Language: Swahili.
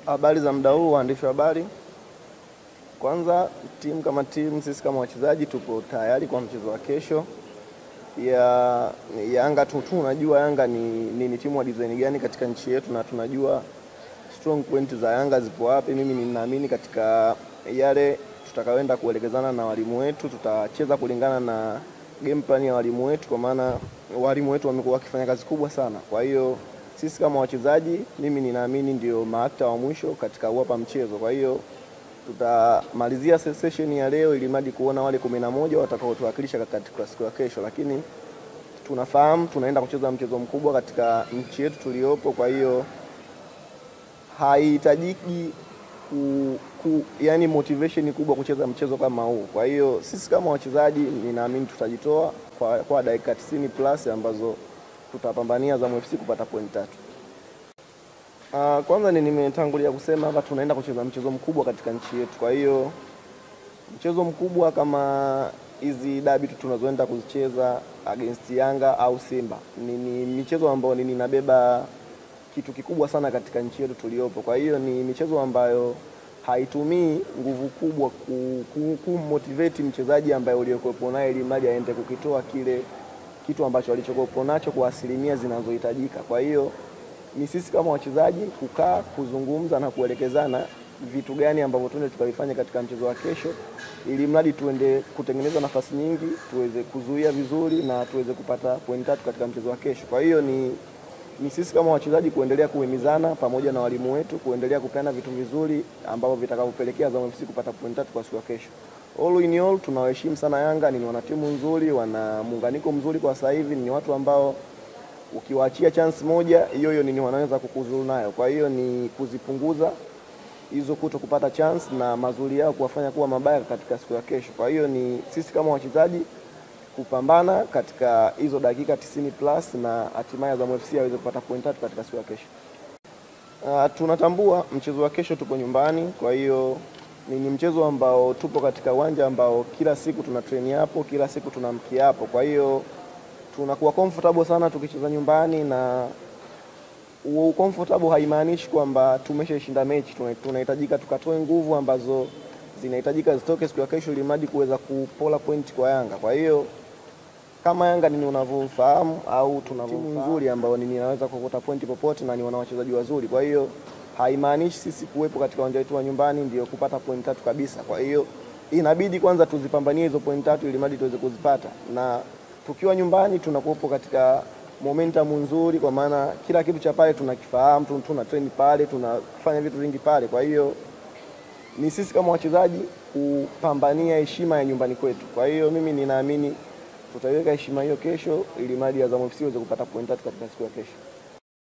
Habari za muda huu, waandishi wa habari. Kwanza timu kama timu, sisi kama wachezaji tupo tayari kwa mchezo wa kesho. Yanga tunajua Yanga ni timu wa design gani katika nchi yetu, na tunajua strong point za Yanga zipo wapi. Mimi ninaamini katika yale tutakayoenda kuelekezana na walimu wetu, tutacheza kulingana na game plan ya walimu wetu, kwa maana walimu wetu wamekuwa wakifanya kazi kubwa sana. Kwa hiyo sisi kama wachezaji, mimi ninaamini ndio maakta wa mwisho katika uwapa mchezo. Kwa hiyo tutamalizia session ya leo ili madi kuona wale 11 watakaotuwakilisha katika siku ya kesho, lakini tunafahamu tunaenda kucheza mchezo mkubwa katika nchi yetu tuliopo. Kwa hiyo haihitajiki yani motivation kubwa kucheza mchezo kama huu. Kwa hiyo sisi kama wachezaji ninaamini tutajitoa kwa dakika 90 plus ambazo tutapambania Azam FC kupata point 3. Kwanza nimetangulia kusema hapa tunaenda kucheza mchezo mkubwa katika nchi yetu. Kwa hiyo mchezo mkubwa kama hizi dabi tunazoenda kuzicheza against Yanga au Simba ni michezo ambayo ninabeba kitu kikubwa sana katika nchi yetu tuliopo. Kwa hiyo ni michezo ambayo haitumii nguvu kubwa kumotivate mchezaji ambaye uliokuwepo naye ili mali aende kukitoa kile kitu ambacho alichokuwepo nacho kwa asilimia zinazohitajika. Kwa hiyo ni sisi kama wachezaji kukaa, kuzungumza na kuelekezana vitu gani ambavyo tuende tukavifanya katika mchezo wa kesho, ili mradi tuende kutengeneza nafasi nyingi, tuweze kuzuia vizuri na tuweze kupata point 3 katika mchezo wa kesho. Kwa hiyo ni sisi kama wachezaji kuendelea kuhimizana pamoja na walimu wetu, kuendelea kupeana vitu vizuri ambavyo vitakavyopelekea Azam FC kupata point 3 kwa siku ya kesho. All in all, tunawaheshimu sana Yanga, ni wana timu nzuri, wana muunganiko mzuri kwa sasa hivi, ni watu ambao ukiwaachia chance moja hiyo ni wanaweza kukuzuru nayo. Kwa hiyo ni kuzipunguza hizo kuto kupata chance na mazuri yao kuwafanya kuwa mabaya katika siku ya kesho. Kwa hiyo ni sisi kama wachezaji kupambana katika hizo dakika 90 plus na hatimaye Azam FC aweze kupata point 3 katika siku ya kesho. Tunatambua mchezo wa kesho tupo nyumbani, kwa hiyo ni mchezo ambao tupo katika uwanja ambao kila siku tuna train hapo, kila siku tunamkia hapo. Kwa hiyo tunakuwa comfortable sana tukicheza nyumbani, na comfortable haimaanishi kwamba tumeshashinda mechi. Tunahitajika tukatoe nguvu ambazo zinahitajika zitoke siku ya kesho ili mradi kuweza kupola point kwa Yanga. Kwa hiyo kama Yanga ni unavyofahamu au tunavyofahamu nzuri ambao ninaweza kukota point popote na ni wana wachezaji wazuri. Kwa hiyo haimaanishi sisi kuwepo katika uwanja wetu wa nyumbani ndio kupata point 3 kabisa. Kwa hiyo inabidi kwanza tuzipambanie hizo point 3 ili mradi tuweze kuzipata, na tukiwa nyumbani tunakuwepo katika momentum nzuri, kwa maana kila kitu cha pale tunakifahamu, tuna train pale, tunafanya vitu vingi pale. Kwa hiyo ni sisi kama wachezaji kupambania heshima ya nyumbani kwetu. Kwa hiyo mimi ninaamini tutaiweka heshima hiyo kesho ili mradi Azam FC iweze kupata point 3 katika siku ya kesho.